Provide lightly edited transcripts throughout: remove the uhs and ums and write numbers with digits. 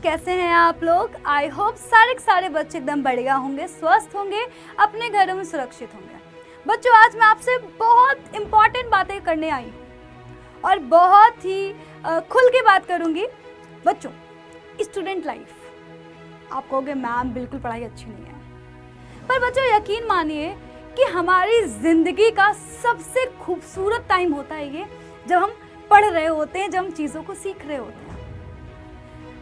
कैसे हैं आप लोग? आई होप सारे के सारे बच्चे एकदम बढ़िया होंगे, स्वस्थ होंगे, अपने घरों में सुरक्षित होंगे। बच्चों, आज मैं आपसे बहुत इम्पॉर्टेंट बातें करने आई हूँ और बहुत ही खुल के बात करूँगी। बच्चों, स्टूडेंट लाइफ, आप कहोगे मैम बिल्कुल पढ़ाई अच्छी नहीं है, पर बच्चों यकीन मानिए कि हमारी ज़िंदगी का सबसे खूबसूरत टाइम होता है ये, जब हम पढ़ रहे होते हैं, जब हम चीज़ों को सीख रहे होते हैं।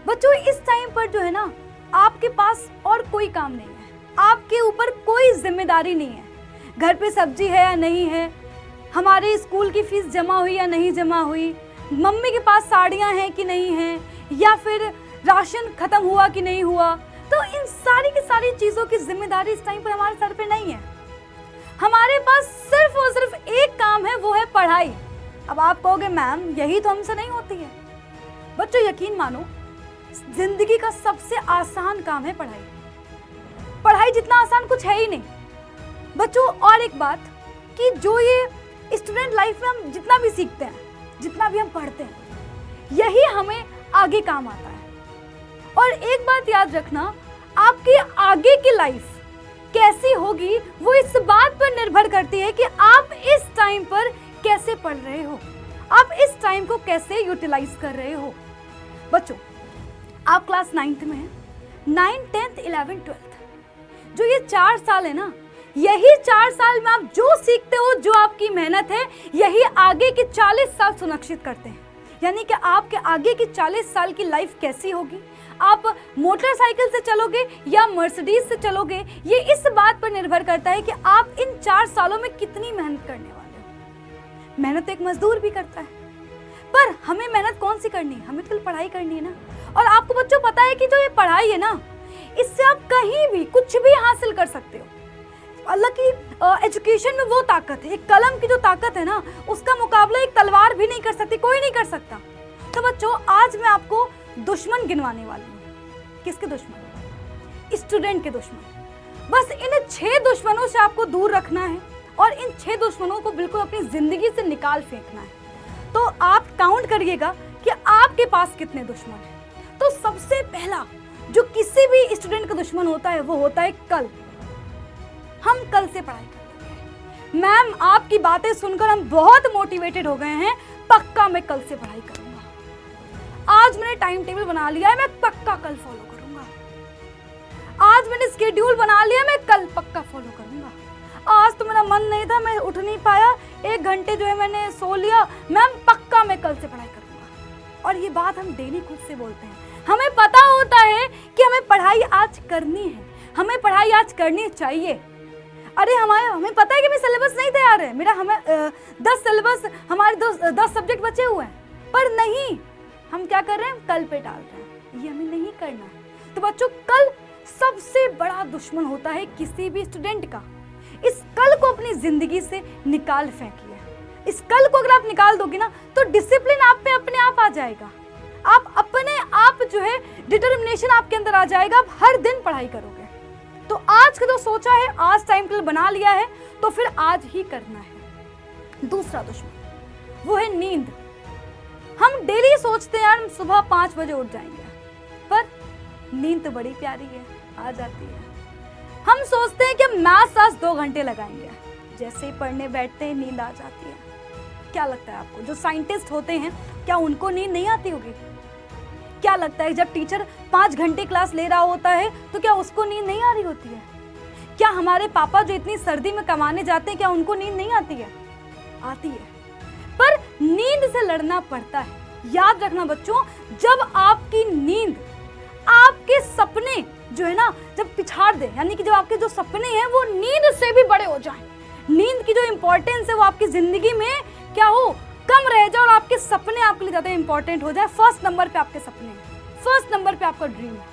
बच्चों, इस टाइम पर जो है ना, आपके पास और कोई काम नहीं है, आपके ऊपर कोई जिम्मेदारी नहीं है। घर पे सब्जी है या नहीं है, हमारे स्कूल की फीस जमा हुई या नहीं जमा हुई, मम्मी के पास साड़ियाँ हैं कि नहीं हैं, या फिर राशन खत्म हुआ कि नहीं हुआ। तो इन सारी की सारी चीज़ों की जिम्मेदारी इस टाइम पर हमारे सर पे नहीं है। हमारे पास सिर्फ और सिर्फ एक काम है, वो है पढ़ाई। अब आप कहोगे मैम यही तो हमसे नहीं होती है। बच्चों यकीन मानो, जिंदगी का सबसे आसान काम है पढ़ाई। पढ़ाई जितना आसान कुछ है ही नहीं। बच्चों, और एक बात कि जो ये स्टूडेंट लाइफ में हम जितना भी सीखते हैं, जितना भी हम पढ़ते हैं, यही हमें आगे काम आता है। और एक बात याद रखना, आपकी आगे की लाइफ कैसी होगी वो इस बात पर निर्भर करती है कि आप इस टाइम पर कैसे पढ़ रहे हो, आप इस टाइम को कैसे यूटिलाइज कर रहे हो। बच्चों, आप क्लास 9th में हैं, 9th, 10th, 11th, 12th, जो ये 4 साल है ना, यही 4 साल में आप जो सीखते हो, जो आपकी मेहनत है, यही आगे के 40 साल सुनिश्चित करते हैं। यानी कि आपके आगे की 40 साल की लाइफ कैसी होगी, आप मोटरसाइकिल से चलोगे या मर्सिडीज से चलोगे, ये इस बात पर निर्भर करता है कि आप इन 4 सालों में कितनी मेहनत करने वाले हो। मेहनत तो एक मजदूर भी करता है, पर हमें मेहनत कौन सी करनी है? हमें तो पढ़ाई करनी है ना। और आपको बच्चों पता है कि जो ये पढ़ाई है ना, इससे आप कहीं भी कुछ भी हासिल कर सकते हो। अल्लाह की एजुकेशन में वो ताकत है, एक कलम की जो ताकत है ना, उसका मुकाबला एक तलवार भी नहीं कर सकती, कोई नहीं कर सकता। तो बच्चों, आज मैं आपको दुश्मन गिनवाने वाली हूँ। किसके दुश्मन? स्टूडेंट के दुश्मन। बस इन 6 दुश्मनों से आपको दूर रखना है और इन 6 दुश्मनों को बिल्कुल अपनी जिंदगी से निकाल फेंकना है। तो आप काउंट करिएगा कि आपके पास कितने दुश्मन हैं। तो सबसे पहला जो किसी भी स्टूडेंट का दुश्मन होता है, वो होता है कल। हम कल से पढ़ाई करेंगे। मैम आपकी बातें सुनकर हम बहुत मोटिवेटेड हो गए हैं, पक्का मैं कल से पढ़ाई करूंगा। आज मैंने टाइम टेबल बना लिया है, मैं पक्का कल फॉलो करूंगा। आज मैंने स्केड्यूल बना लिया, मैं कल पक्का फॉलो करूंगा। आज तो मेरा मन नहीं था, मैं उठ नहीं पाया, 1 घंटे जो है मैंने सो लिया, मैम पक्का मैं कल से पढ़ाई करूंगा। और ये बात हम डेली खुद से बोलते हैं। हमें पता होता है कि हमें पढ़ाई आज करनी है, हमें पढ़ाई आज करनी चाहिए। अरे हमें पता है कि मेरा सिलेबस नहीं तैयार है, हमें 10 सिलेबस, हमारे 10 सब्जेक्ट बचे हुए हैं, पर नहीं, हम क्या कर रहे हैं? कल पे डाल रहे हैं। ये हमें नहीं करना है। तो बच्चों, कल सबसे बड़ा दुश्मन होता है किसी भी स्टूडेंट का। इस कल को अपनी जिंदगी से निकाल फेंकिए। इस कल को अगर आप निकाल दोगे ना, तो डिसिप्लिन आप पे अपने आप आ जाएगा। आप अपने आप जो है डिटर्मिनेशन आपके अंदर आ जाएगा, आप हर दिन पढ़ाई करोगे। तो आज का जो सोचा है, आज टाइम टेबल बना लिया है, तो फिर आज ही करना है। दूसरा दुश्मन वो है नींद। हम डेली सोचते हैं यार हम सुबह 5 बजे उठ जाएंगे, पर नींद तो बड़ी प्यारी है, आ जाती है। हम सोचते हैं कि मैथ्स आज 2 घंटे लगाएंगे, जैसे ही पढ़ने बैठते हैं नींद आ जाती है। क्या लगता है आपको, जो साइंटिस्ट होते हैं, क्या उनको नींद नहीं आती होगी? क्या लगता है जब टीचर 5 घंटे क्लास ले रहा होता है, तो क्या उसको नींद नहीं आ रही होती है? क्या हमारे पापा जो इतनी सर्दी में कमाने जाते हैं, क्या उनको नींद नहीं आती है? आती है, पर नींद से लड़ना पड़ता है। याद रखना बच्चों, जब आपकी नींद आपके सपने जो है ना, जब पिछाड़ दे, यानी कि जब आपके जो सपने हैं वो नींद से भी बड़े हो जाएं, नींद की जो इंपॉर्टेंस है वो आपकी जिंदगी में क्या हो, कम रह जाए, और आपके सपने आपके लिए ज्यादा इंपॉर्टेंट हो जाए। फर्स्ट नंबर पे आपके सपने, फर्स्ट नंबर पे आपका ड्रीम है,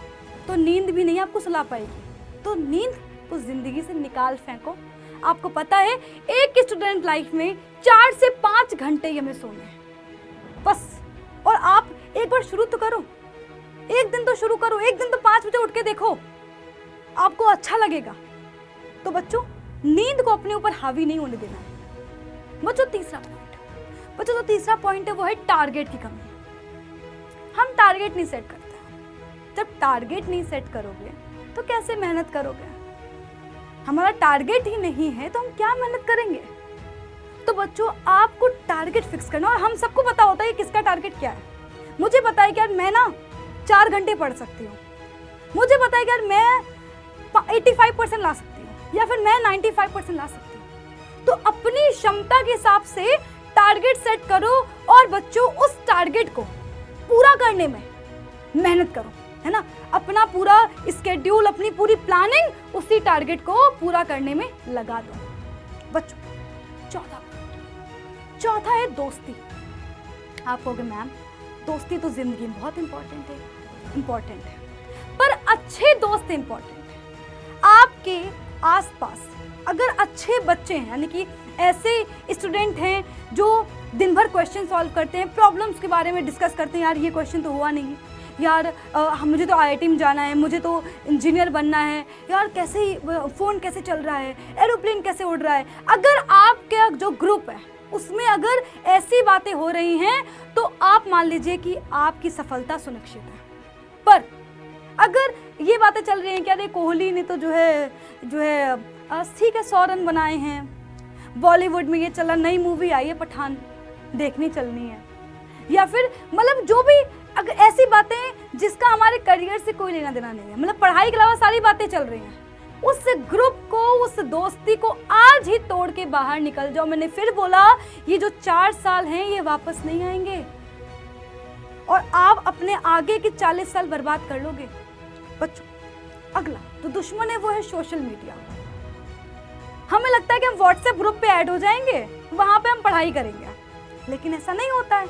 तो नींद भी नहीं आपको सुला पाएगी। तो नींद को जिंदगी से निकाल फेंको। आपको पता है, एक स्टूडेंट लाइफ में 4 से 5 घंटे ही हमें सोने हैं बस। और आप एक बार शुरू तो करो, एक दिन तो शुरू करो, एक दिन तो 5 बजे उठ के देखो, आपको अच्छा लगेगा। तो बच्चों, नींद को अपने ऊपर हावी नहीं होने देना है। बच्चों, तीसरा पॉइंट है वो है टारगेट की कमी। हम टारगेट नहीं सेट करते। जब टारगेट नहीं सेट करोगे तो कैसे मेहनत करोगे? हमारा टारगेट ही नहीं है तो हम क्या मेहनत करेंगे? तो बच्चों, आपको टारगेट फिक्स करना, और हम सबको पता होता है कि किसका टारगेट क्या है। मुझे पता है कि यार मैं ना 4 घंटे पढ़ सकती हूँ, मुझे पता है कि यार मैं 85% ला सकती हूँ या फिर मैं 95% ला सकती हूँ। तो अपनी क्षमता के हिसाब से टारगेट सेट करो और बच्चों उस टारगेट को पूरा करने में मेहनत करो, है ना। अपना पूरा स्केड्यूल, अपनी पूरी प्लानिंग उसी टारगेट को पूरा करने में लगा दो। बच्चों, चौथा है दोस्ती। आप कहोगे मैम दोस्ती तो जिंदगी में बहुत इंपॉर्टेंट है, पर अच्छे दोस्त इंपॉर्टेंट है। आपके आसपास अगर अच्छे बच्चे हैं, यानी कि ऐसे स्टूडेंट हैं जो दिन भर क्वेश्चन सॉल्व करते हैं, प्रॉब्लम्स के बारे में डिस्कस करते हैं, यार ये क्वेश्चन तो हुआ नहीं, यार मुझे तो IIT में जाना है, मुझे तो इंजीनियर बनना है, यार कैसे फ़ोन कैसे चल रहा है, एरोप्लेन कैसे उड़ रहा है। अगर आपका जो ग्रुप है उसमें अगर ऐसी बातें हो रही हैं तो आप मान लीजिए कि आपकी सफलता सुनिश्चित है। पर अगर ये बातें चल रही हैं कि अरे कोहली ने तो जो है ठीक है 100 रन बनाए हैं, बॉलीवुड में ये चला, नई मूवी आई है पठान, देखनी चलनी है, या फिर मतलब जो भी अगर ऐसी बातें जिसका हमारे करियर से कोई लेना देना नहीं है, मतलब पढ़ाई के अलावा सारी बातें चल रही हैं, उस ग्रुप को, उस दोस्ती को आज ही तोड़ के बाहर निकल जाओ। मैंने फिर बोला, ये जो 4 साल हैं ये वापस नहीं आएंगे और आप अपने आगे के 40 साल बर्बाद कर लोगे। बच्चों, अगला तो दुश्मन है वो है सोशल मीडिया। हमें लगता है कि हम व्हाट्सएप ग्रुप पे ऐड हो जाएंगे, वहां पे हम पढ़ाई करेंगे, लेकिन ऐसा नहीं होता है।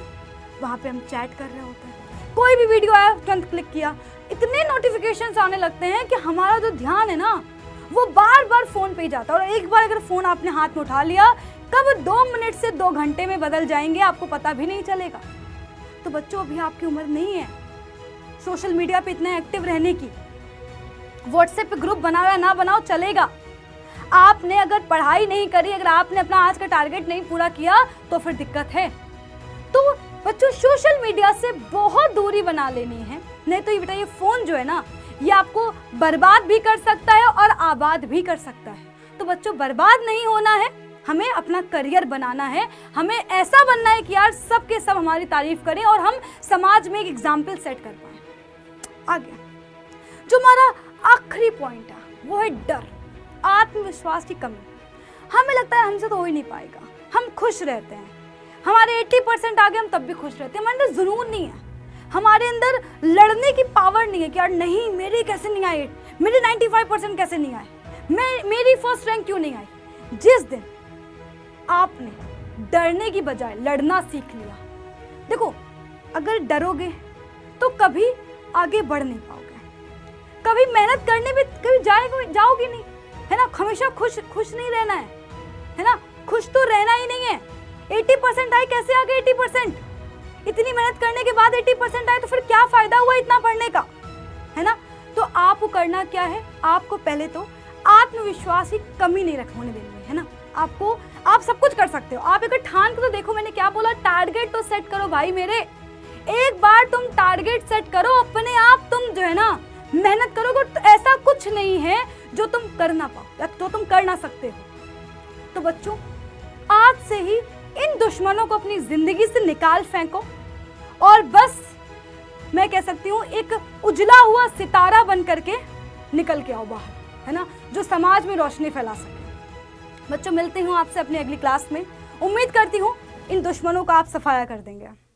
वहां पे हम चैट कर रहे होते हैं, कोई भी वीडियो आया तुरंत क्लिक किया, इतने नोटिफिकेशंस आने लगते हैं कि हमारा जो ध्यान है ना वो बार बार फोन पे ही जाता है। और एक बार अगर फोन आपने हाथ में उठा लिया, कब 2 मिनट से 2 घंटे में बदल जाएंगे आपको पता भी नहीं चलेगा। तो बच्चों, अभी आपकी उम्र नहीं है सोशल मीडिया पे इतना एक्टिव रहने की। व्हाट्सएप पे ग्रुप बनाओ ना बनाओ चलेगा। आपने अगर पढ़ाई नहीं करी, अगर आपने अपना आज का टारगेट नहीं पूरा किया तो फिर दिक्कत है। तो बच्चों, सोशल मीडिया से बहुत दूरी बना लेनी है, नहीं तो ये बेटा ये फोन जो है ना ये आपको बर्बाद भी कर सकता है और आबाद भी कर सकता है। तो बच्चों, बर्बाद नहीं होना है, हमें अपना करियर बनाना है, हमें ऐसा बनना है कि यार सबके सब हमारी तारीफ करें और हम समाज में एक एग्जाम्पल सेट कर पाए। आगे जो हमारा आखिरी पॉइंट है वो है डर, आत्मविश्वास की कमी। हमें लगता है हमसे तो हो ही नहीं पाएगा, हम खुश रहते हैं, हमारे 80% आगे हम तब भी खुश रहते हैं, हमारे अंदर जुनून नहीं है, हमारे अंदर लड़ने की पावर नहीं है कि यार नहीं मेरे कैसे नहीं आए, मेरे 95% कैसे नहीं आए, मेरी फर्स्ट रैंक क्यों नहीं आई। जिस दिन आपने डरने की बजाय लड़ना सीख लिया, देखो अगर डरोगे तो कभी आगे बढ़ नहीं पाओगे, कभी मेहनत करने भी कभी जाओगे नहीं, है ना। हमेशा खुश नहीं रहना है ना, खुश तो रहना ही नहीं है। 80% आए, कैसे आ गए 80%? इतनी मेहनत करने के बाद 80% आए तो फिर क्या फायदा हुआ इतना पढ़ने का, है ना। तो आपको करना क्या है, आपको पहले तो आत्मविश्वास की कमी नहीं होने देनी है ना। आप सब कुछ कर सकते हो, आप एक ठान के तो देखो, मैंने क्या बोला, टारगेट तो सेट करो भाई मेरे। एक बार तुम टारगेट सेट करो, अपने आप तुम जो है ना मेहनत करोगे तो ऐसा कुछ नहीं है जो तुम कर ना पाओ या तो तुम कर ना सकते हो। तो बच्चों, आज से ही इन दुश्मनों को अपनी जिंदगी से निकाल फेंको और बस मैं कह सकती हूँ एक उजला हुआ सितारा बन करके निकल के आओ बाहर, है ना, जो समाज में रोशनी फैला सके। बच्चों, मिलती हूँ आपसे अपनी अगली क्लास में। उम्मीद करती हूँ इन दुश्मनों का आप सफाया कर देंगे।